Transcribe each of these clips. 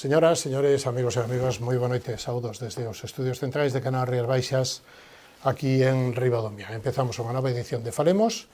Señoras, señores, amigos e amigas, moi boa noite, saudos desde os estudios centrais de Canal Rías Baixas, aquí en Ribadumia. Empezamos unha nova edición de Falemos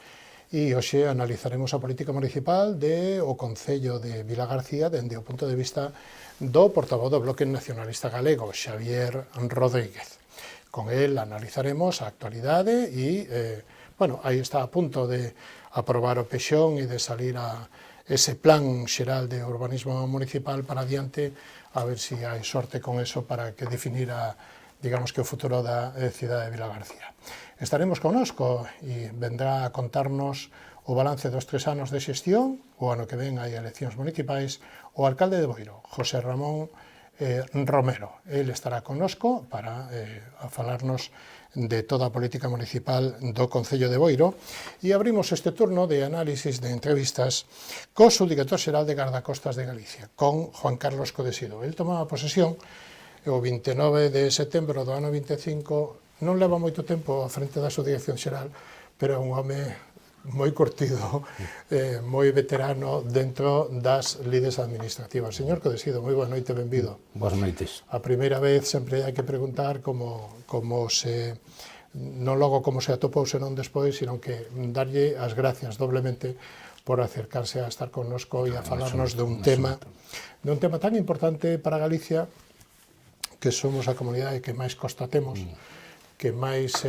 e hoxe analizaremos a política municipal do Concello de Vilagarcía dende o punto de vista do portavoz do Bloque Nacionalista Galego, Xavier Rodríguez. Con el analizaremos a actualidade e, aí está a punto de aprobar o pexón e de salir a ese plan xeral de urbanismo municipal para adiante, a ver se hai sorte con eso para que definira, digamos, que o futuro da cidade de Vilagarcía. Estaremos connosco e vendrá a contarnos o balance dos 3 anos de xestión, o ano que ven hai eleccións municipais, o alcalde de Boiro, José Ramón Romero. El estará connosco para falarnos de toda a política municipal do Concello de Boiro e abrimos este turno de análisis de entrevistas co subdirector xeral de Gardacostas de Galicia, con Juan Carlos Codesido. El tomaba posesión o 29 de setembro do ano 25, non leva moito tempo á frente da subdirección xeral, pero é un home moi curtido, moi veterano dentro das lides administrativas. Señor Codesido, moi boa noite, benvido. Boas noites. A primeira vez sempre hai que preguntar como se, non logo como se atopou, senón despois, sino que darlle as gracias doblemente por acercarse a estar connosco e a falarnos dun tema tan importante para Galicia, que somos a comunidade que máis costa temos, que máis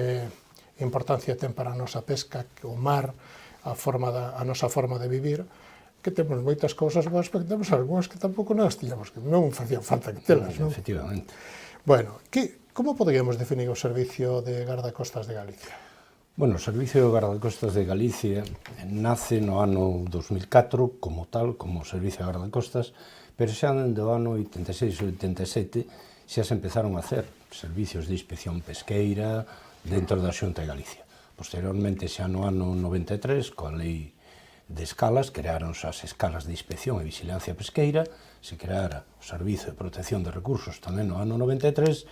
importancia ten para a nosa pesca, o mar, a nosa forma de vivir, que temos moitas cousas boas, pero temos algunhas que tampouco nós tiñamos, que non facían falta que telas, non? Efectivamente. Bueno, como poderíamos definir o servicio de Gardacostas de Galicia? Bueno, o Servicio de Gardacostas de Galicia nace no ano 2004 como tal, como Servicio de Gardacostas, pero xa dende o ano 86 ou 87 xa se empezaron a hacer servicios de inspección pesqueira dentro da Xunta de Galicia. Posteriormente, xa no ano 93, coa lei de escalas, creáronse as escalas de inspección e vigilancia pesqueira, se creara o Servizo de Protección de Recursos tamén no ano 93,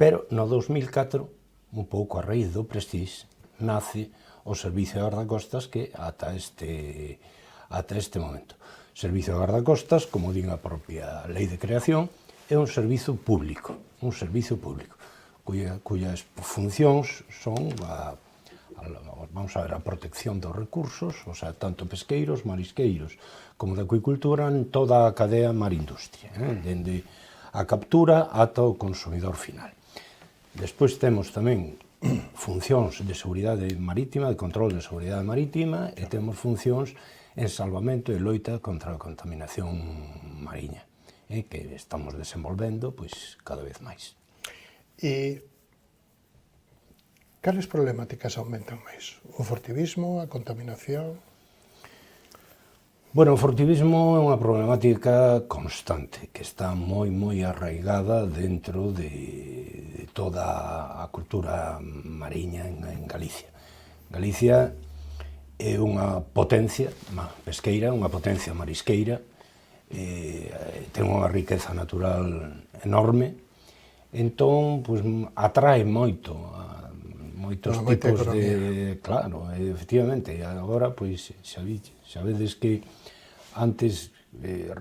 pero no 2004, un pouco a raíz do Prestige, nace o Servicio de Gardacostas que ata este momento. O Servicio de Gardacostas, como din a propia lei de creación, é un servizo público, cuyas funcións son a protección dos recursos, o sea, tanto pesqueiros, marisqueiros, como de acuicultura en toda a cadea mar-industria, dende a captura ata o consumidor final. Despois temos tamén funcións de seguridade marítima, de control de seguridade marítima, e temos funcións en salvamento e loita contra a contaminación mariña, que estamos desenvolvendo cada vez máis. E cales problemáticas aumentan máis? O furtivismo, a contaminación? Bueno, o furtivismo é unha problemática constante, que está moi arraigada dentro de toda a cultura mariña en Galicia. Galicia é unha potencia pesqueira, unha potencia marisqueira, ten unha riqueza natural enorme, entón atrae moitos tipos de... Claro, efectivamente, agora xa vedes que antes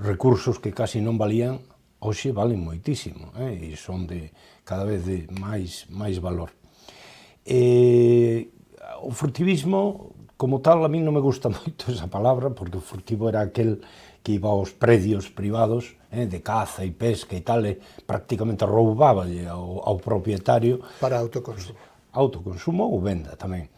recursos que casi non valían, hoxe valen moitísimo, e son de cada vez de máis valor. O furtivismo, como tal, a mí non me gusta moito esa palabra, porque o furtivo era aquel que iba aos predios privados de caza e pesca e tal, e prácticamente roubaballe ao propietario. Para autoconsumo. Autoconsumo ou venda tamén.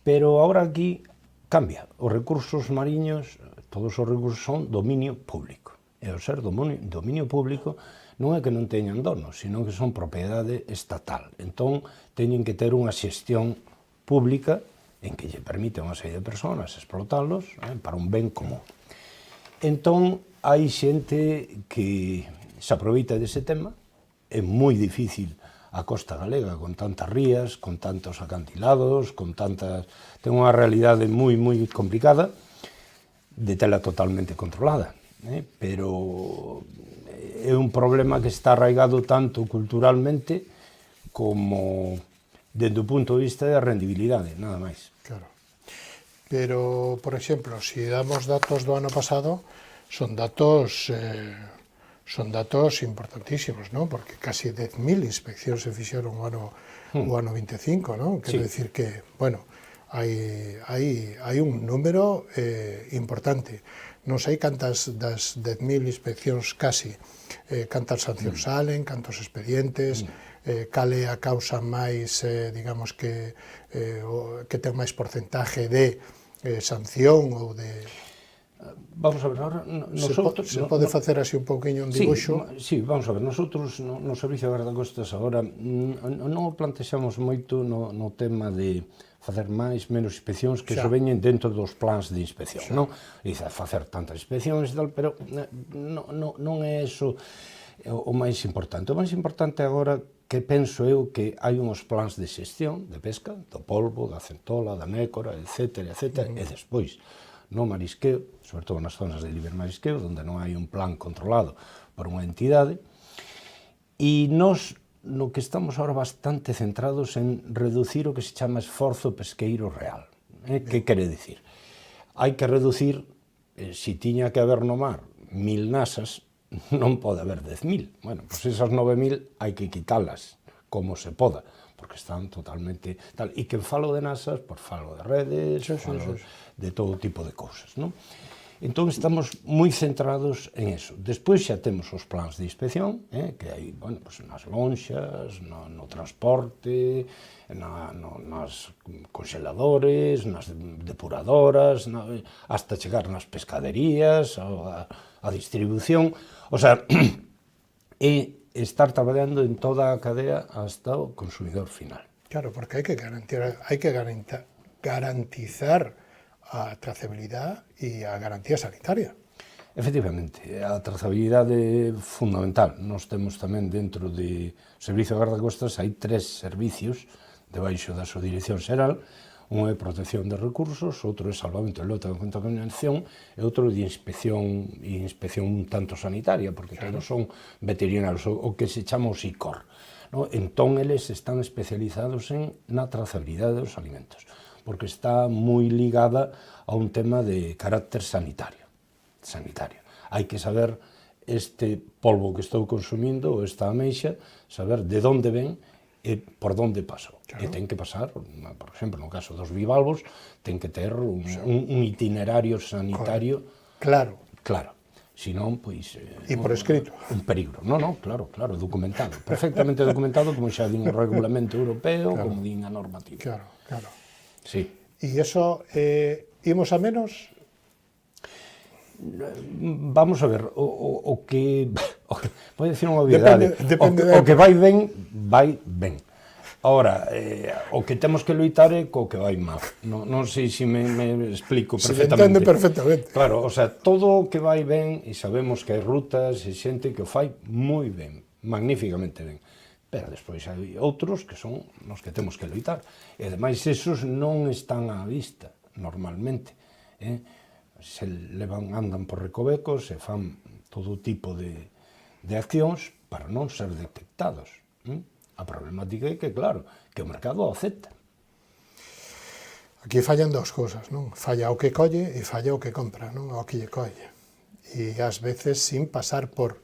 Pero agora aquí cambia. Os recursos mariños, todos os recursos son dominio público. E ao ser dominio público non é que non teñan dono, sino que son propiedade estatal. Entón, teñen que ter unha xestión pública en que lle permite a unha serie de persoas explotalos para un ben común. Entón, hai xente que se aproveita dese tema, é moi difícil a costa galega, con tantas rías, con tantos acantilados, ten unha realidade moi complicada, de tela totalmente controlada, pero é un problema que está arraigado tanto culturalmente como desde o punto de vista da rendibilidade, nada máis. Claro. Pero, por exemplo, se damos datos do ano pasado, son datos son datos importantísimos, ¿no? Porque casi 10.000 inspeccións se fixeron o ano 25, ¿no? Quero decir que, bueno, hai un número importante. Non sei cantas das 10.000 inspeccións casi, cantas sancións salen, cantos expedientes, cal é a causa máis, digamos que ten máis porcentaje de sanción ou de... Vamos a ver, ahora nosotros... Se pode facer así un pouquiño un dibuixo? Sí, vamos a ver, nosotros no Servicio de Gardacostas agora non plantexamos moito no tema de facer máis, menos inspeccións, que iso veñen dentro dos plans de inspección, non? Dice, facer tantas inspeccións e tal, pero non é eso o máis importante. O máis importante agora que penso eu que hai uns plans de xestión de pesca, do polvo, da centola, da nécora, etc., e despois no marisqueo, sobre todo nas zonas de libre marisqueo, onde non hai un plan controlado por unha entidade, e nós no que estamos ahora bastante centrados en reducir o que se chama esforzo pesqueiro real. Que quere dicir? Hai que reducir, se tiña que haber no mar 1.000 nasas, non pode haber 10.000. Bueno, pois esas 9.000 hai que quitalas como se poda, porque están totalmente tal. E que falo de nasas, por falo de redes, falo de todo tipo de cousas, non? Entón, estamos moi centrados en eso. Despois xa temos os plans de inspección, que hai, bueno, pues, nas lonxas, no transporte, nas congeladores, nas depuradoras, hasta chegar nas pescaderías, a distribución. O sea, é estar traballando en toda a cadea hasta o consumidor final. Claro, porque hai que garantizar a trazabilidade e a garantía sanitaria. Efectivamente, a trazabilidade é fundamental. Nós temos tamén dentro do Servicio de Gardacostas hai 3 servicios debaixo da súa dirección xeral. Un é protección de recursos, outro é salvamento e loita de contaminación e outro de inspección un tanto sanitaria, porque todos son veterinarios, o que se chama o SICOR. Entón, eles están especializados na trazabilidade dos alimentos, porque está moi ligada a un tema de carácter sanitario. Hai que saber este polvo que estou consumindo, ou esta ameixa, saber de onde ven e por onde pasou. E ten que pasar, por exemplo, no caso dos bivalvos, ten que ter un itinerario sanitario claro. Senón, pois... E por escrito. Un peligro. Non, claro, documentado. Perfectamente documentado, como xa din o regulamento europeo, como din a normativa. Claro. Sí. E iso, imos a menos? Vamos a ver, o que... Vou dicir unha obviedade. O que vai ben. Ahora, o que temos que loitar é co que vai mal. Non sei se me explico perfectamente. Se entende perfectamente. Claro, o sea, todo o que vai ben, e sabemos que hai rutas e xente que o fai moi ben, magníficamente ben. Pero despois hai outros que son nos que temos que loitar. E ademais, esos non están á vista, normalmente. Se andan por recovecos, se fan todo tipo de accións para non ser detectados. A problemática é que, claro, que o mercado o acepta. Aquí fallan dous cousas, non? Falla o que colle e falla o que compra, non? O que lle colle. E ás veces sin pasar por...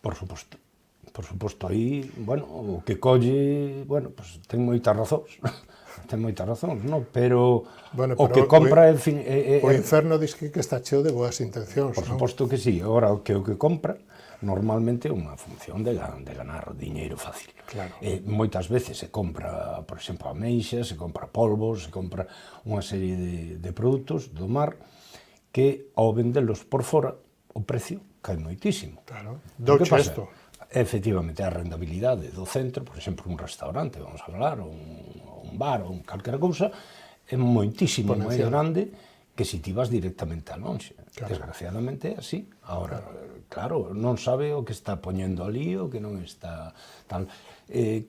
Por suposto, aí, bueno, o que colle, bueno, pues ten moitas razóns, non? Pero o que compra, en fin... O inferno diz que está cheo de boas intencións, non? Por suposto que sí. Agora, o que compra, normalmente é unha función de ganar diñeiro fácil. Claro. Moitas veces se compra, por exemplo, ameixas, se compra polvos, se compra unha serie de produtos do mar que, ao vendelos por fora, o precio cae moitísimo. Claro. Douche isto. Efectivamente, a rentabilidade do centro, por exemplo, un restaurante, vamos a falar, un bar ou calquera cousa, é moitísimo máis grande que se ti vas directamente a lonxe. Desgraciadamente é así. Ahora, claro, non sabe o que está poñendo ali, o que non está tal.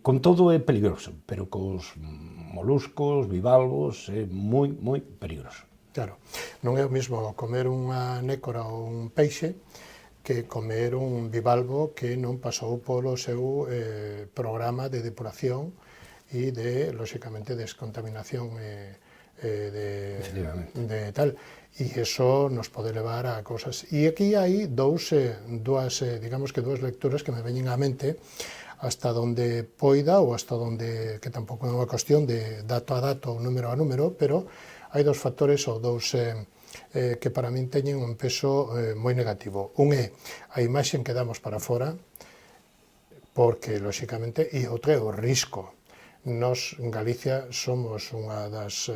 Con todo é peligroso, pero cos moluscos, bivalvos, é moi peligroso. Claro, non é o mesmo comer unha nécora ou un peixe que comer un bivalvo que non pasou polo seu programa de depuración e de, lóxicamente, descontaminación de tal. E iso nos pode levar a cosas. E aquí hai dúas lecturas que me veñen á mente, hasta donde poida ou hasta donde, que tampouco é unha cuestión de dato a dato ou número a número, pero hai dous factores ou dous que para min teñen un peso moi negativo. Un é a imaxe que damos para fora, porque, lóxicamente, e outro é o risco. Nos, en Galicia, somos unha das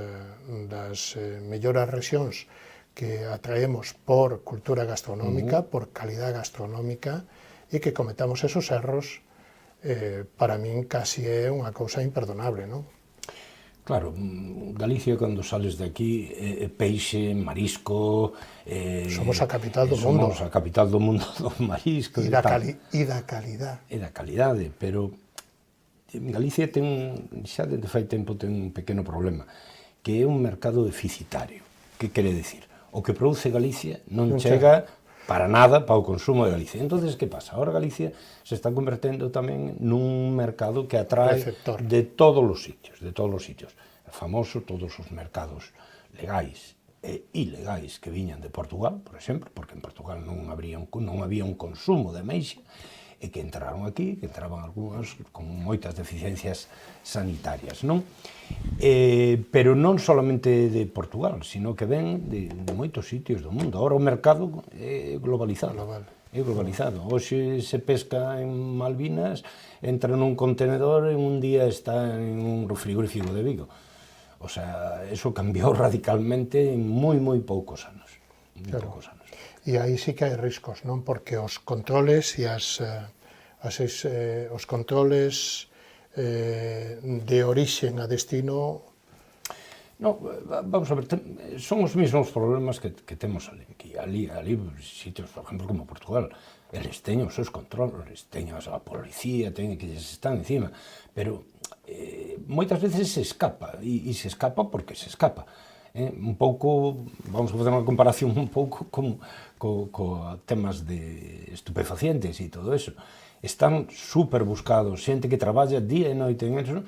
mellores rexións que atraemos por cultura gastronómica, por calidad gastronómica, e que cometamos esos erros, para min casi é unha cousa imperdonable, non? Claro, Galicia, cando sales de aquí, peixe, marisco... Somos a capital do mundo. Somos a capital do mundo do marisco E da calidad. E da calidade, pero Galicia ten, xa desde fai tempo, ten un pequeno problema, que é un mercado deficitario. Que quere decir? O que produce Galicia non chega para nada para o consumo de Galicia. Entonces, que pasa? Ahora Galicia se está convertendo tamén nun mercado que atrae receptor de todos os sitios, É famoso todos os mercados legais e ilegais que viñan de Portugal, por exemplo, porque en Portugal non había un consumo de ameixa, e que entraron aquí, que entraban algunhas con moitas deficiencias sanitarias, non? Pero non solamente de Portugal, sino que ven de moitos sitios do mundo. Ahora o mercado é globalizado. É globalizado. Hoxe se pesca en Malvinas, entra nun contenedor e un día está en un frigorífico de Vigo. O sea, eso cambiou radicalmente en moi poucos anos. E aí sí que hai riscos, non? Porque os controles e os controles de orixen a destino... No, vamos a ver, son os mesmos problemas que temos ali. Ali, sitios, por exemplo, como Portugal, eles teñen os seus controles, teñen a policía, teñen que lles están encima, pero moitas veces se escapa, e se escapa porque se escapa. Un pouco, vamos a facer unha comparación un pouco con temas de estupefacientes e todo eso. Están super buscados, xente que traballa día e noite en eso,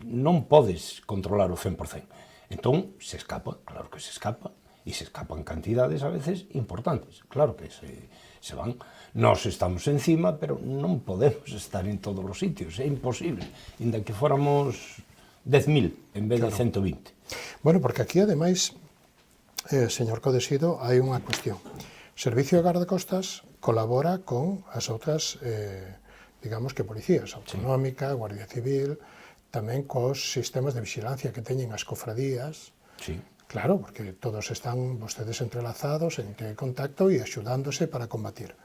non podes controlar o 100%. Entón, se escapa, claro que se escapa, e se escapan cantidades a veces importantes, claro que se van. Nós estamos encima, pero non podemos estar en todos os sitios, é imposible, inda que fóramos 10.000 en vez de 120. Bueno, porque aquí, ademais, señor Codesido, hai unha cuestión. O Servicio de Gardacostas colabora con as outras, digamos que policías, Autonómica, Guardia Civil, tamén cos sistemas de vigilancia que teñen as cofradías. Sí. Claro, porque todos están vostedes entrelazados, en contacto e axudándose para combatir.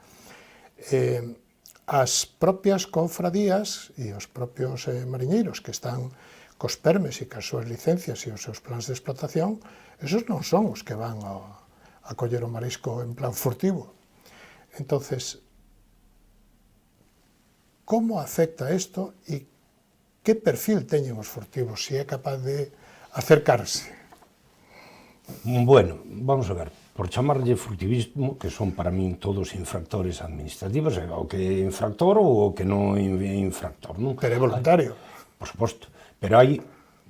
As propias cofradías e os propios mariñeiros que están cos permes e cas súas licencias e os seus plans de explotación, esos non son os que van a coller o marisco en plan furtivo. Entonces, como afecta isto e que perfil teñen os furtivos, se é capaz de acercarse? Bueno, vamos a ver, por chamarlle furtivismo, que son para min todos infractores administrativos, o que é infractor ou o que non é infractor, non? Pero é voluntario. Por suposto, pero hai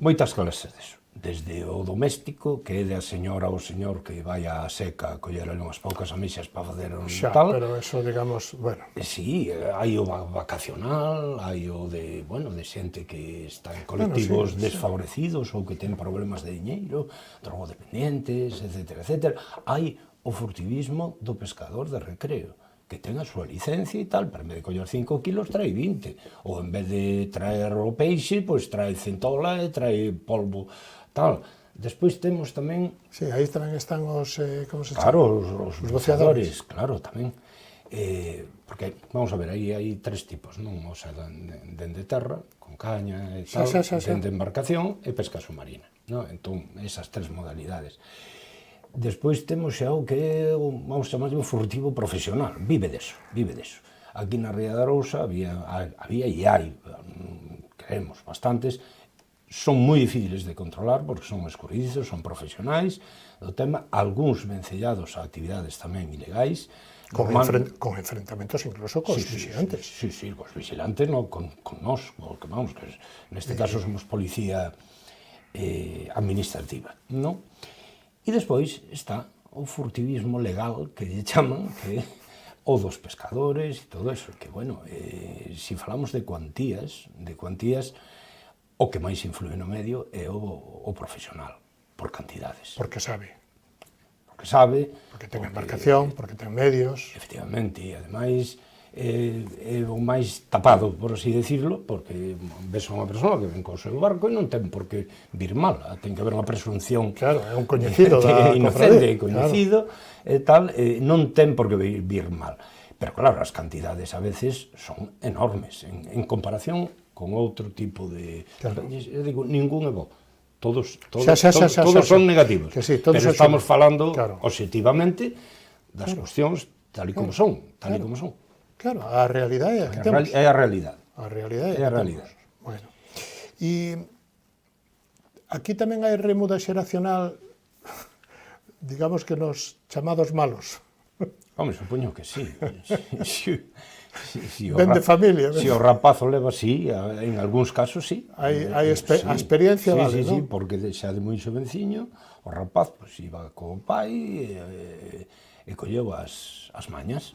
moitas clases deso. Desde o doméstico, que é da señora ou señor que vai á seca a coller unhas poucas ameixas para fazer un tal. Pero eso, digamos, bueno. Sí, hai o vacacional, hai o de, bueno, de xente que está en colectivos desfavorecidos ou que ten problemas de diñeiro, drogodependientes, etc. Hai o furtivismo do pescador de recreo, que ten a súa licencia e tal, pero en vez de coller 5 kilos, trae 20. Ou en vez de traer o peixe, pois trae centola e trae polvo, tal. Despois temos tamén... Sí, aí tamén están os, como se chama? Claro, os boceadores, claro, tamén. Porque, vamos a ver, aí hai tres tipos, non? O sea, dende terra, con caña e tal, dende embarcación e pesca submarina, non? Entón, esas tres modalidades. Despois temos xa o que é, vamos chamar un furtivo profesional, vive deso. Aquí na Ría de Arousa había e hai, creemos, bastantes, son moi difíciles de controlar porque son escuridizos, son profesionais do tema, algúns vencellados a actividades tamén ilegais, con enfrentamentos incluso cos vigilantes. Sí, cos vigilantes, no, con nós, porque vamos, que neste caso somos policía administrativa, non? E despois está o furtivismo legal, que lle chaman, que o dos pescadores e todo eso, que, bueno, se falamos de cuantías, o que máis influe no medio é o profesional, por cantidades. Porque sabe. Porque sabe. Porque ten embarcación, porque ten medios. Efectivamente, e ademais é o máis tapado, por así decirlo, porque ves a unha persoa que ven co seu barco e non ten por que vir mal, ten que haber unha presunción. Claro, é un coñecido da inocente, coñecido, e tal, non ten por que vir mal. Pero claro, as cantidades a veces son enormes, en comparación con outro tipo de... Claro. Eu digo, ningún é bo. Todos son negativos, sí, pero estamos falando objetivamente das cuestións tal e como son, como son. Claro, a realidade que temos. É a realidade. A realidade é a realidade. Bueno, e aquí tamén hai remuda xeracional, digamos que nos chamados malos. Home, supoño que sí. Ben de familia. Se o rapazo leva así, en algúns casos sí. A experiencia vale, non? Sí, porque xa de moi xovenciño, o rapaz iba co pai e colleu as mañas.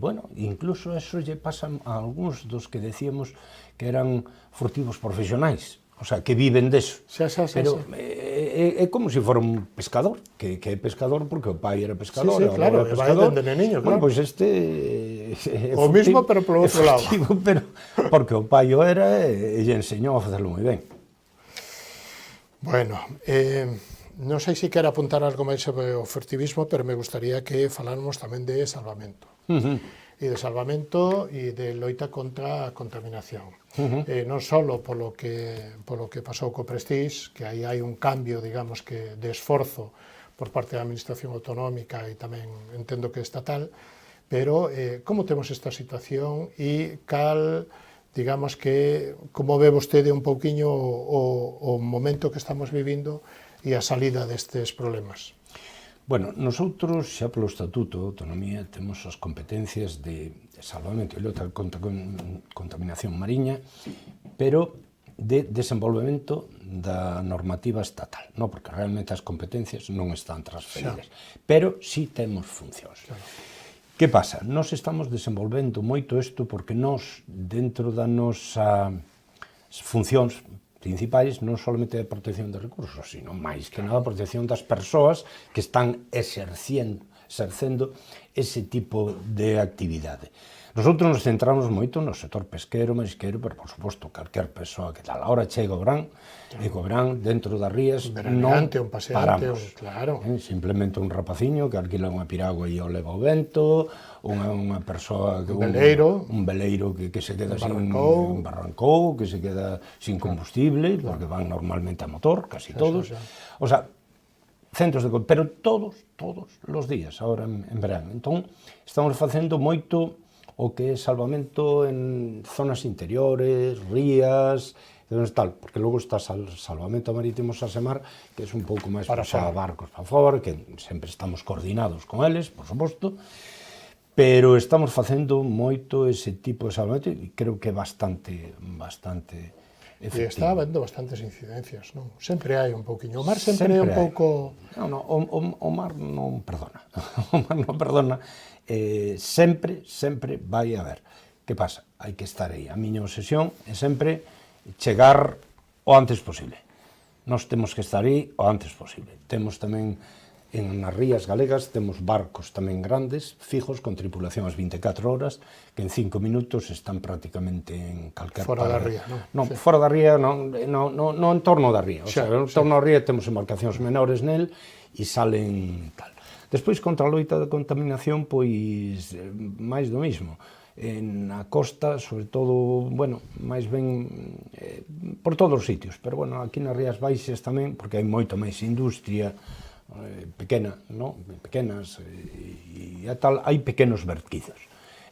Bueno, incluso eso lle pasa a algúns dos que decíamos que eran furtivos profesionais, o sea, que viven deso. Pero é como se fora un pescador, que é pescador porque o pai era pescador, sí, claro, era pescador. De niño, claro. Bueno, pois o mismo, pero polo outro lado. Pero porque o pai o era e lle enseñou a facerlo moi ben. Bueno, non sei se quero apuntar algo máis sobre o furtivismo, pero me gustaría que faláramos tamén de salvamento. E de salvamento e de loita contra a contaminación. Non só polo que pasou co Prestige, que aí hai un cambio, digamos, que de esforzo por parte da Administración Autonómica e tamén entendo que estatal, pero como temos esta situación e cal, digamos que, como ve vostede un pouquiño o momento que estamos vivindo e a salida destes problemas? Bueno, nosotros xa polo Estatuto de Autonomía temos as competencias de salvamento e loita contra contaminación mariña, pero de desenvolvemento da normativa estatal, non? Porque realmente as competencias non están transferidas, pero sí temos funcións. Que pasa? Nós estamos desenvolvendo moito isto porque nós, dentro da nosa funcións principais, non solamente a protección de recursos, sino máis que nada a protección das persoas que están exercendo ese tipo de actividade. Nosotros nos centramos moito no sector pesquero, marisquero, pero, por suposto, calquer persoa que tal. Ahora chega o verán, e co verán, dentro das rías, non paramos. Claro. Simplemente un rapaciño que alquila unha piragua e o leva o vento, unha persoa... Un veleiro que se queda un barrancou, que se queda sin combustible, porque van normalmente a motor, casi todos. O sea, centros de... Pero todos os días, ahora en verán. Entón, estamos facendo moito o que é salvamento en zonas interiores, rías, tal, porque logo está salvamento marítimo Sasemar, que é un pouco máis para barcos para fora, que sempre estamos coordinados con eles, por suposto, pero estamos facendo moito ese tipo de salvamento e creo que é bastante efectivo. E está habendo bastantes incidencias, non? Sempre hai un pouquiño. O mar sempre é un pouco... Non, o mar non perdona. O mar non perdona. Sempre vai haber. Que pasa? Hai que estar aí. A miña obsesión é sempre chegar o antes posible. Nós temos que estar aí o antes posible. Temos tamén, nas rías galegas, temos barcos tamén grandes, fijos, con tripulación as 24 horas, que en 5 minutos están prácticamente en calquer fora da ría, non? Non, fora da ría, non en torno da ría. O sea, en torno da ría temos embarcacións menores nel e salen tal. Despois, contra a loita da contaminación, pois, máis do mismo. Na costa, sobre todo, bueno, máis ben por todos os sitios, pero, bueno, aquí nas Rías Baixas tamén, porque hai moito máis industria pequena, non? Pequenas, e tal, hai pequenos vertidos.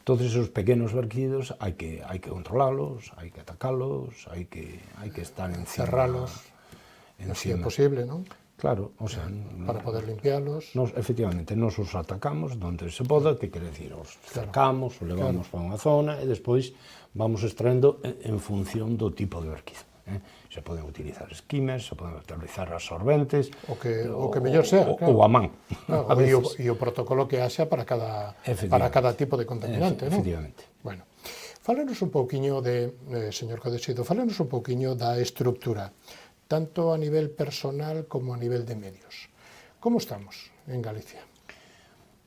Todos esos pequenos vertidos hai que controlalos, hai que atacalos, hai que estar encima. Cerralos, se é posible, non? Claro, o sea... Para poder limpiarlos. Efectivamente, nos os atacamos donde se poda, que quere decir, os cercamos, os levamos para unha zona e despois vamos extraendo en función do tipo de verquido. Se poden utilizar esquimes, se poden utilizar absorbentes, o que mellor sea, claro. ou a man, Claro, a veces. e o protocolo que haxa para cada tipo de contaminante, non? Efectivamente. Bueno, fálanos un pouquiño señor Codesido, fálanos un pouquiño da estructura, tanto a nivel personal como a nivel de medios. Como estamos en Galicia?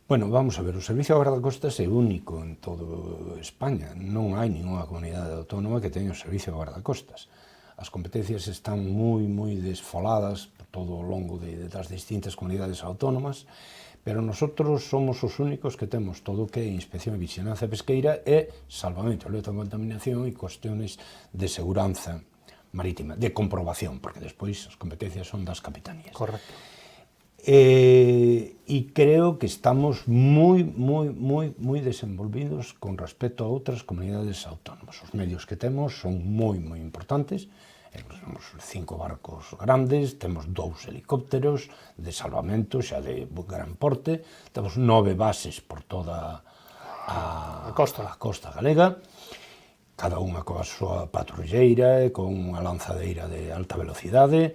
Bueno, vamos a ver, o Servicio de Guardacostas é único en todo España. Non hai ninguna comunidade autónoma que teña o Servicio de Guardacostas. As competencias están moi desfoladas por todo o longo das distintas comunidades autónomas, pero nosotros somos os únicos que temos todo o que é inspección e vigilancia pesqueira e salvamento, alerta de contaminación e cuestiones de seguranza marítima, de comprobación, porque despois as competencias son das capitanías. Correcto. E creo que estamos moi desenvolvidos con respecto a outras comunidades autónomas. Os medios que temos son moi importantes. Temos 5 barcos grandes, temos 2 helicópteros de salvamento, xa de gran porte, temos 9 bases por toda a costa galega, cada unha coa súa patrulleira e con unha lanzadeira de alta velocidade,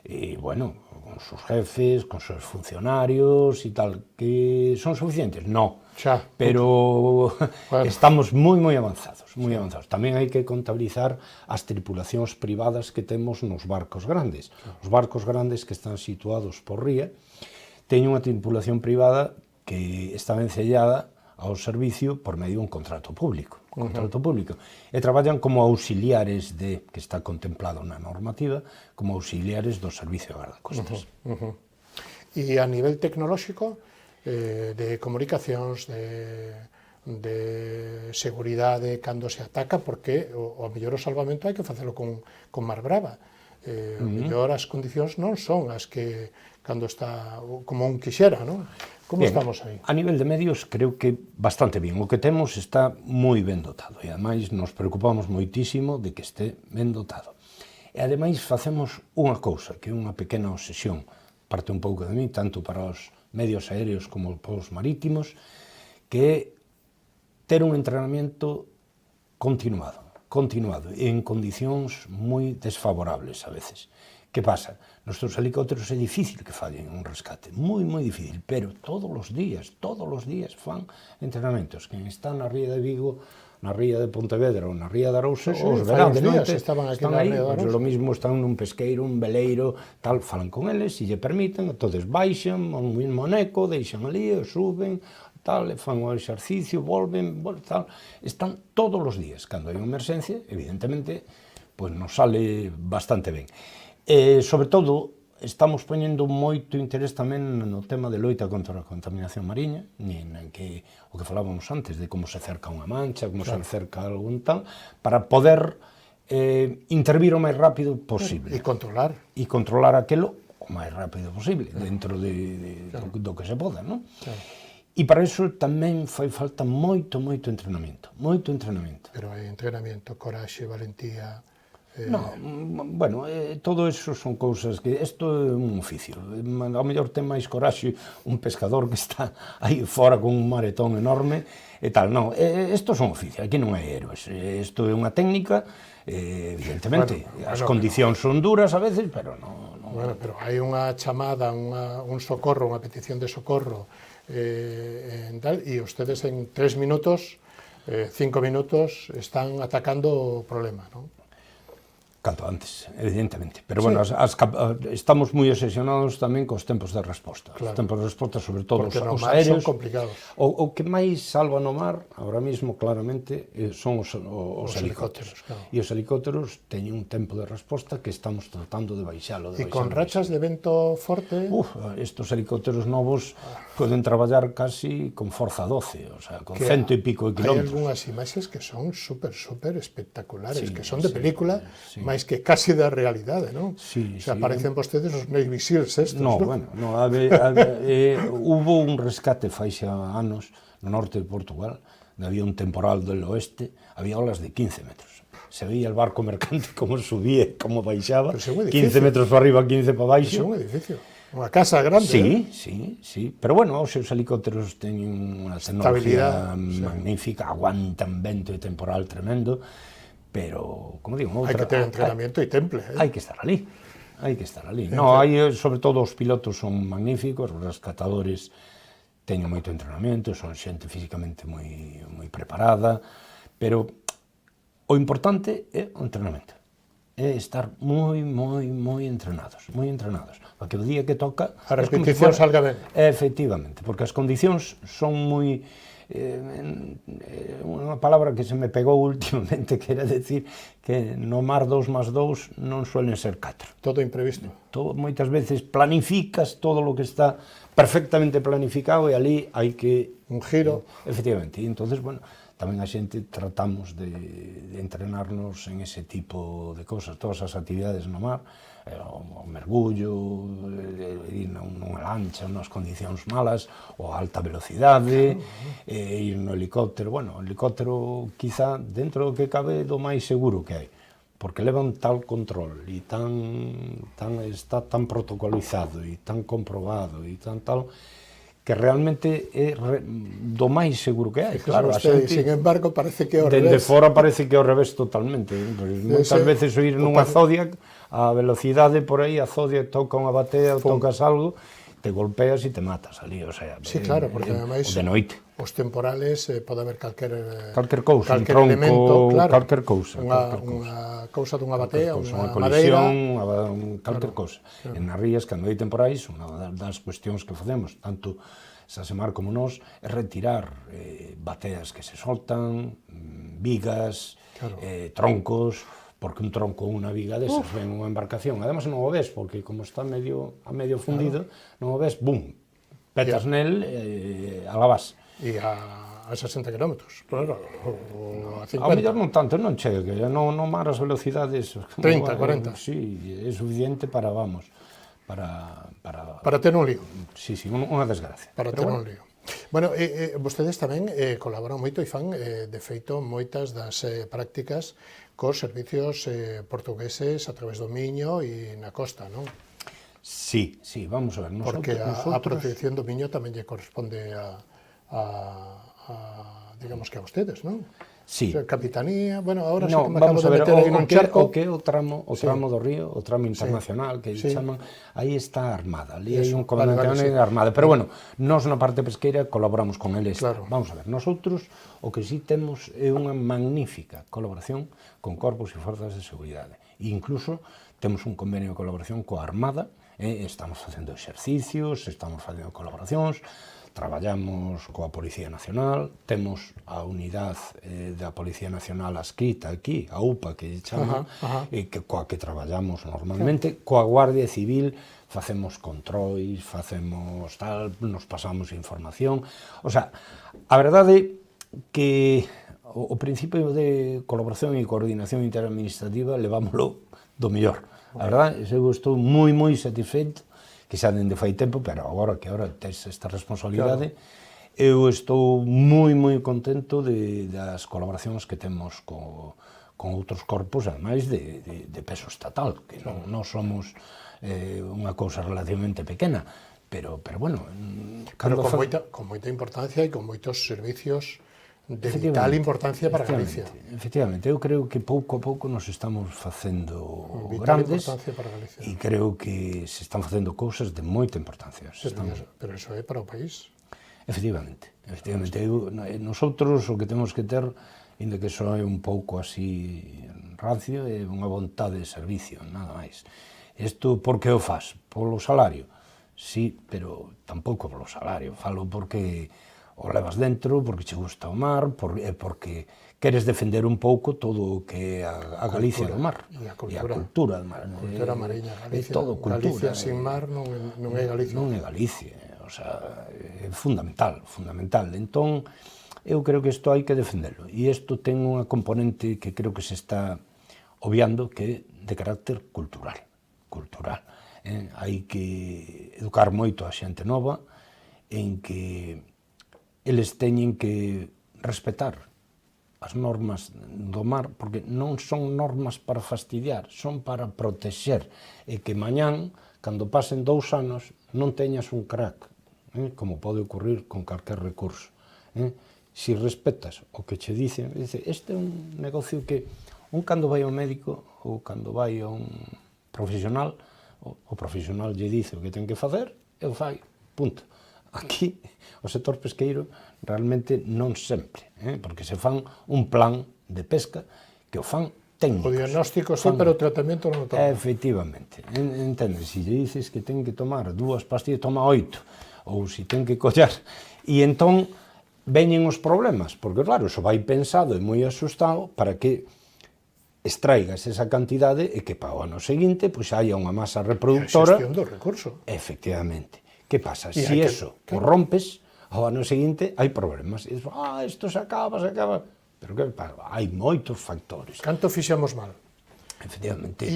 e, bueno, con sus jefes, con sus funcionarios e tal, que son suficientes? No, xa, pero bueno, estamos moi avanzados, moi avanzados. Tamén hai que contabilizar as tripulacións privadas que temos nos barcos grandes. Os barcos grandes que están situados por ría teñen unha tripulación privada que está vencellada ao servicio por medio dun contrato público. E traballan como auxiliares que está contemplado na normativa, como auxiliares do Servicio de Guardacostas. E a nivel tecnolóxico, de comunicacións, de seguridade cando se ataca, porque o mellor o salvamento hai que facelo con mar brava. O mellor as condicións non son as que cando está como un quixera, non? Como estamos aí? A nivel de medios, creo que bastante bien. O que temos está moi ben dotado e, ademais, nos preocupamos moitísimo de que este ben dotado. E, ademais, facemos unha cousa, que é unha pequena obsesión, parte un pouco de mí, tanto para os medios aéreos como para os marítimos, que é ter un entrenamiento continuado, e en condicións moi desfavorables a veces. Que pasa? Nuestros helicópteros é difícil que fallen un rescate, moi difícil, pero todos os días fan entrenamentos. Quen está na ría de Vigo, na ría de Pontevedra ou na ría de Arousa, os veráns, están aí, lo mismo están nun pesqueiro, un veleiro, tal, falan con eles, e lle permiten, entonces baixan, un mismo neco, deixan ali, suben, tal, fan o exercicio, volven, tal, están todos os días. Cando hai unha emerxencia, evidentemente, pois nos sale bastante ben. Sobre todo, estamos poñendo moito interés tamén no tema de loita contra a contaminación mariña, que o que falábamos antes, de como se cerca unha mancha, como se cerca algún tal, para poder intervir o máis rápido posible. E controlar. E controlar aquilo o máis rápido posible, dentro do que se poda, non? E para iso tamén fai falta moito entrenamento, Pero hai entrenamento, coraxe, valentía... No, bueno, todo eso son cousas que... Isto é un oficio. Ao mellor ten máis coraxe un pescador que está aí fora con un maretón enorme e tal. Non, isto son oficio, aquí non hai héroes. Isto é unha técnica, evidentemente. As condicións son duras a veces, pero non... Bueno, pero hai unha chamada, un socorro, unha petición de socorro, e ustedes en 3 minutos, 5 minutos, están atacando o problema, non? Canto antes, evidentemente. Pero, bueno, estamos moi obsesionados tamén cos tempos de resposta. Os tempos de resposta, sobre todo os aéreos. Son complicados. O que máis salva no mar, ahora mismo, claramente, son os helicópteros. E os helicópteros teñen un tempo de resposta que estamos tratando de baixalo. E con rachas de vento forte... Estos helicópteros novos poden traballar casi con forza 12, o sea, con 100 e pico de kilómetros. Hai algunhas imaxes que son super espectaculares, que son de película, máis que casi da realidade, non? O sea, parecen vostedes os Navy Seals estos, non? Bueno, hubo un rescate fai xa anos no norte de Portugal, había un temporal del oeste, había olas de 15 metros. Se veía el barco mercante como subía, como baixaba, 15 metros para arriba, 15 para baixo. É un edificio. Unha casa grande, sí. Pero, bueno, os seus helicópteros teñen unha tecnología magnífica, aguantan vento e temporal tremendo, pero, como digo, Hai que ter entrenamiento e temple. Hai que estar ali. No, sobre todo os pilotos son magníficos, os rescatadores teñen moito entrenamento, son xente físicamente moi preparada, pero o importante é o entrenamento, é estar moi entrenados, para que o día que toca... A repetición salga ben. Efectivamente, porque as condicións son moi... unha palabra que se me pegou últimamente, que era decir que no mar 2 más 2 non suelen ser 4. Todo imprevisto. Moitas veces planificas todo o que está perfectamente planificado e ali hai que... Un giro. Efectivamente, e entonces, bueno, tamén a xente tratamos de entrenarnos en ese tipo de cosas, todas as actividades no mar, o mergullo, ir nunha lancha, nas condicións malas, ou a alta velocidade, ir no helicóptero. Bueno, o helicóptero, quizá, dentro do que cabe, do máis seguro que hai, porque levan tal control e está tan protocolizado e tan comprobado e tal, que realmente é do máis seguro que hai. Claro, usted, sin embargo, parece que é ao revés. Dende fora parece que é ao revés totalmente. Moitas veces oír nunha Zodiac, a velocidade por aí, a Zodiac toca unha batea, tocas algo, te golpeas e te matas ali, o sea... Sí, claro, porque ademais de noite. Os temporales pode haber calquer cousa, un tronco, elemento, claro, calquer cousa. Unha cousa dunha batea, unha colisión, madeira... calquer cousa. En as rías, cando hai temporais, unha das cuestións que facemos, tanto Sasemar como nós, é retirar bateas que se soltan, vigas, troncos, porque un tronco ou unha viga desas ven unha embarcación. Además non o ves, porque como está a medio fundido, non o ves, bum, petas nel, alabás. E a 60 km, claro, ou a 50. A mellor non tanto, non chega, que no mar as velocidades... 30, 40. Sí, é suficiente para, vamos, para ter un lío. Sí, unha desgracia. Para ter un lío. Bueno, vostedes tamén colaboran moito e fan, de feito, moitas das prácticas cos servicios portugueses a través do Miño e na costa, non? Sí, vamos a ver. Porque a protección do Miño tamén lle corresponde digamos que a ustedes, non? Sí. O sea, capitanía, bueno, ahora no, sí que me acabo de meter aí nun charco. O que é o tramo do río, o tramo internacional, que chaman, aí está a Armada, ali hai un comandante da Armada, pero bueno, nós na parte pesqueira colaboramos con eles. Claro. Vamos a ver, nosotros o que sí temos é unha magnífica colaboración con corpos e forzas de seguridade. E incluso temos un convenio de colaboración coa Armada, estamos facendo exercicios, estamos facendo colaboracións, traballamos coa Policía Nacional, temos a unidade da Policía Nacional adscrita aquí, a UPA, que lle chaman, coa que traballamos normalmente, coa Guardia Civil, facemos controis, facemos tal, nos pasamos información, o sea, a verdade que o principio de colaboración e coordinación interadministrativa levámoslo do mellor. A verdade, eu estou moi satisfeito, que xa dende fai tempo, pero agora que tes esta responsabilidade, eu estou moi contento das colaboracións que temos con outros corpos, ademais de peso estatal, que non somos unha cousa relativamente pequena, pero bueno... Pero con moita importancia e con moitos servicios de vital importancia para Galicia. Efectivamente, eu creo que pouco a pouco nos estamos facendo grandes e creo que se están facendo cousas de moita importancia. Pero iso é para o país. Efectivamente. Nosotros o que temos que ter, ainda que só é un pouco así rancio, é unha vontade de servicio, nada máis. Isto por que o faz? Polo salario? Sí, pero tampouco polo salario. Falo porque o levas dentro, porque che gusta o mar, porque queres defender un pouco todo o que é a Galicia do mar. E a cultura do mar. Cultura mariña. Galicia sin mar non é Galicia. Non é Galicia, o sea, é fundamental. Entón, eu creo que isto hai que defenderlo. E isto ten unha componente que creo que se está obviando, que é de carácter cultural. Hai que educar moito a xente nova en que eles teñen que respetar as normas do mar, porque non son normas para fastidiar, son para protexer, e que mañán, cando pasen 2 anos, non teñas un crack, como pode ocurrir con calquer recurso. Si respetas o que che dicen, este é un negocio que Un cando vai ao médico ou cando vai a un profesional, o profesional lle dice o que ten que facer e o fai, punto. Aquí, o sector pesqueiro realmente non sempre, porque se fan un plan de pesca que o fan técnicos. O diagnóstico sí, pero o tratamento non o toma. Efectivamente. Entende, se lle dices que ten que tomar 2 pastillas, toma 8, ou se ten que collar. E entón, veñen os problemas, porque claro, iso vai pensado e moi asustado para que extraigas esa cantidade e que para o ano seguinte pois haya unha masa reproductora. A xestión do recurso. Efectivamente. Que pasa? E Si eso o rompes, ao ano seguinte hai problemas. E dices, isto se acaba. Pero que pasa? Hai moitos factores. Canto fixemos mal? Efectivamente.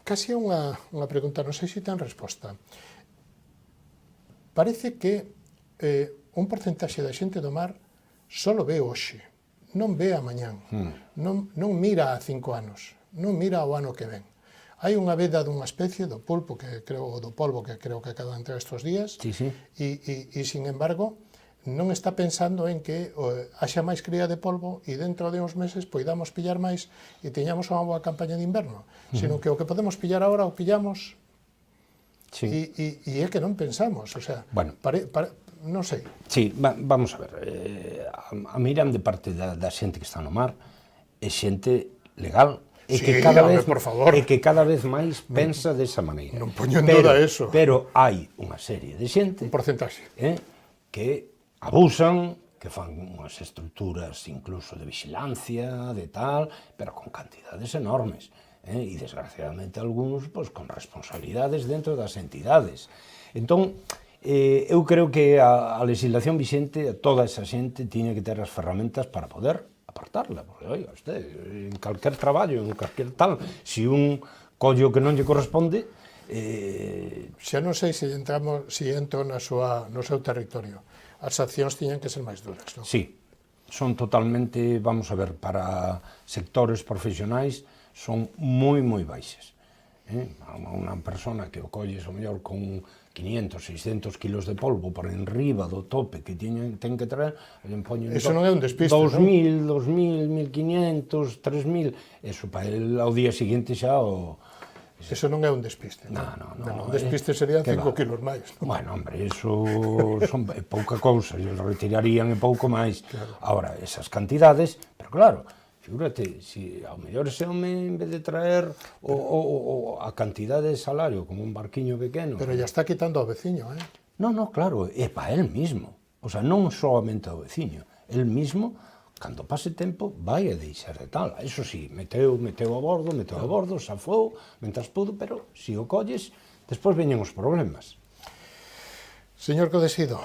Casi é unha pregunta, non sei se ten resposta. Parece que un porcentaxe da xente do mar só ve hoxe, non ve a mañán, non mira a 5 anos, non mira ao ano que ven. Hai unha veda dunha especie do pulpo, do polvo, que creo que acaba de entrar estes días, e, sin embargo, non está pensando en que haxa máis cría de polvo e dentro de uns meses poidamos pillar máis e teñamos unha boa campaña de inverno, sino que o que podemos pillar agora o pillamos e é que non pensamos, o sea, non sei. Sí, vamos a ver, a miran de parte da xente que está no mar, é xente legal, e que cada vez máis pensa desa maneira. Non poño en duda eso. Pero hai unha serie de xente, un porcentaxe, que abusan, que fan unhas estruturas incluso de vigilancia, de tal, pero con cantidades enormes. E desgraciadamente algúns con responsabilidades dentro das entidades. Entón, eu creo que a legislación vixente, toda esa xente tiña que ter as ferramentas para poder apartarla, porque, oiga, usted, en calquer traballo, en calquer tal, se un collo que non lle corresponde... Xa non sei se entro no seu territorio. As accións tiñan que ser máis duras, non? Sí, son totalmente, vamos a ver, para sectores profesionais, son moi baixas. Unha persona que o colles o mellor con 500, 600 kilos de polvo por enriba do tope que ten que traer, eso non é un despiste, 2.000, 1.500, 3.000, eso para el ao día seguinte xa o... Eso non é un despiste. Non. Un despiste serían 5 kilos máis. Bueno, hombre, eso son pouca cousa, eles retirarían e pouco máis. Ahora, esas cantidades, pero claro, figúrate, se ao mellor ese home, en vez de traer a cantidade de salario como un barquiño pequeno... Pero ya está quitando ao veciño, Non, claro, é para él mismo. O sea, non solamente ao veciño. El mismo, cando pase tempo, vai a deixar de tal. Eso sí, meteu a bordo, safou, mentras pudo, pero se o colles, despois veñen os problemas. Señor Codesido,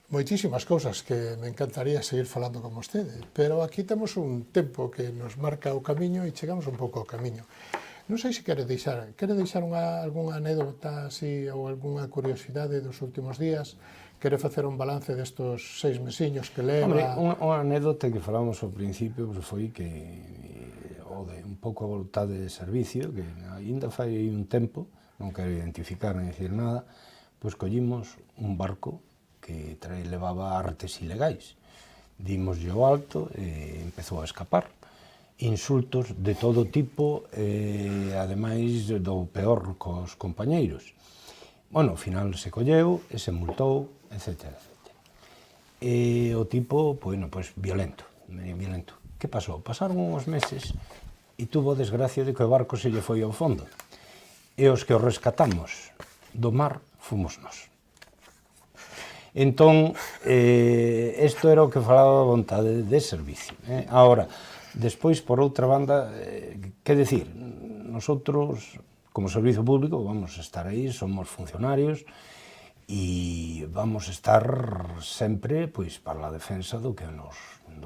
moitísimas cousas que me encantaría seguir falando con vostede, pero aquí temos un tempo que nos marca o camiño e chegamos un pouco ao camiño. Non sei se quere deixar algunha anécdota así ou algunha curiosidade dos últimos días, quere facer un balance destos 6 mesiños que leva... Hombre, unha anécdota que falamos ao principio foi que o de un pouco a vontade de servicio, que ainda fai un tempo, non quero identificar nem dicir nada, pois collimos un barco que levaba artes ilegais. Dimoslle o alto e empezou a escapar. Insultos de todo tipo e, ademais, do peor cos compañeiros. Bueno, ao final se colleu e se multou, etc. E o tipo, pois, violento. Que pasou? Pasaron uns meses e tuvo a desgracia de que o barco se lle foi ao fondo. E os que o rescatamos do mar fomos nós. Entón, isto era o que falaba a vontade de servicio. Ahora, despois, por outra banda, que decir, nosotros, como servizo público, vamos a estar aí, somos funcionarios e vamos a estar sempre para a defensa do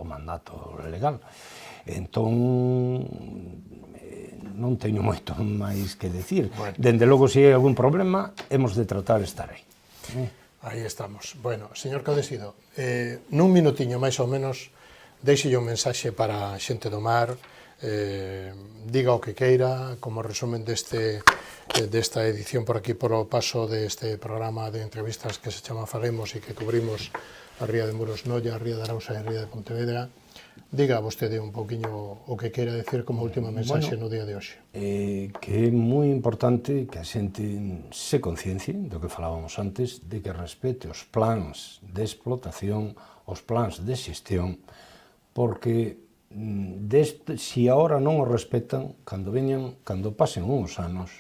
mandato legal. Entón, non teño moito máis que decir. Dende logo, se hai algún problema, hemos de tratar de estar aí. Aí estamos. Bueno, señor Codesido, nun minutiño máis ou menos, deixelle un mensaxe para a xente do mar, diga o que queira, como resumen desta edición por aquí, por o paso deste programa de entrevistas que se chama Falemos e que cubrimos a ría de Muros Noia, a ría de Arousa e a ría de Pontevedra. Diga vostede un poquinho o que queira decir como última mensaxe no día de hoxe. Que é moi importante que a xente se conciencie do que falábamos antes, de que respete os plans de explotación, os plans de xestión, porque se agora non os respetan, cando pasen uns anos,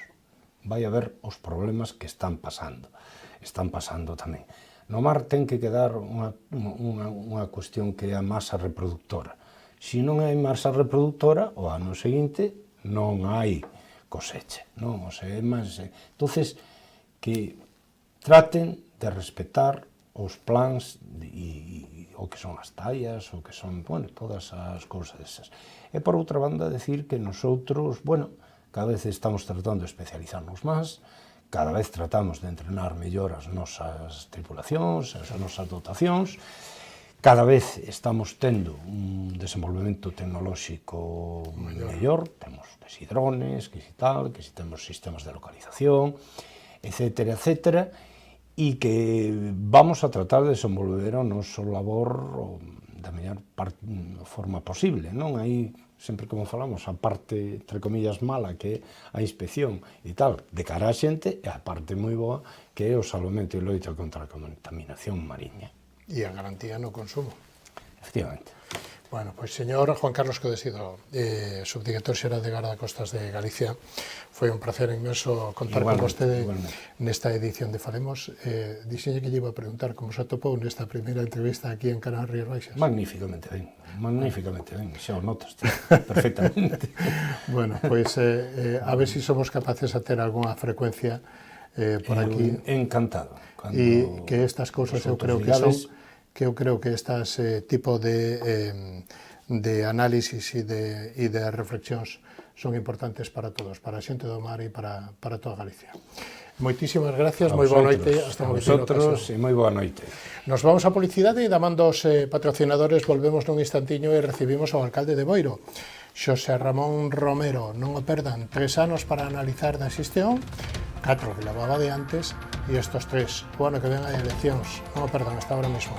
vai haber os problemas que están pasando tamén. No mar ten que quedar unha cuestión que é a masa reproductora. Se non hai masa reproductora, o ano seguinte non hai cosecha, non? Entonces, que traten de respetar os plans o que son as tallas, o que son, bueno, todas as cousas desas. E por outra banda, decir que nosotros, bueno, cada vez estamos tratando de especializarnos máis, cada vez tratamos de entrenar mellor as nosas tripulacións, as nosas dotacións, cada vez estamos tendo un desenvolvemento tecnolóxico mellor, temos que si drones, que si tal, que si temos sistemas de localización, etcétera, etcétera, e que vamos a tratar de desenvolver o noso labor da mellor forma posible, non? Aí, sempre como falamos, a parte, entre comillas, mala, que é a inspección e tal, de cara a xente, e a parte moi boa, que é o salvamento e loita contra a contaminación mariña. E a garantía no consumo. Efectivamente. Bueno, pois, señor Juan Carlos Codesido, subdirector xeral de Garda Costas de Galicia, foi un placer inmenso contar con vostede nesta edición de Falemos. Dixenlle que lle iba a preguntar como se atopou nesta primeira entrevista aquí en Canal Rías Baixas. Magníficamente ben, xa o notas perfectamente. Bueno, pois a ver se somos capaces de ter alguna frecuencia por aquí. Encantado. E que estas cousas eu creo que estas tipo de análisis e de reflexións son importantes para todos, para a xente do mar e para toda Galicia. Moitísimas gracias, moi boa noite, hasta unha próxima ocasión. E moi boa noite. Nos vamos a publicidade e damando os patrocinadores, volvemos nun instantiño e recibimos ao alcalde de Boiro, Xosé Ramón Romero. Non o perdan, 3 anos para analizar da xestión, 4 que levaba de antes, e estos 3, o ano que ven hai eleccións. Non o perdan, hasta ahora mesmo.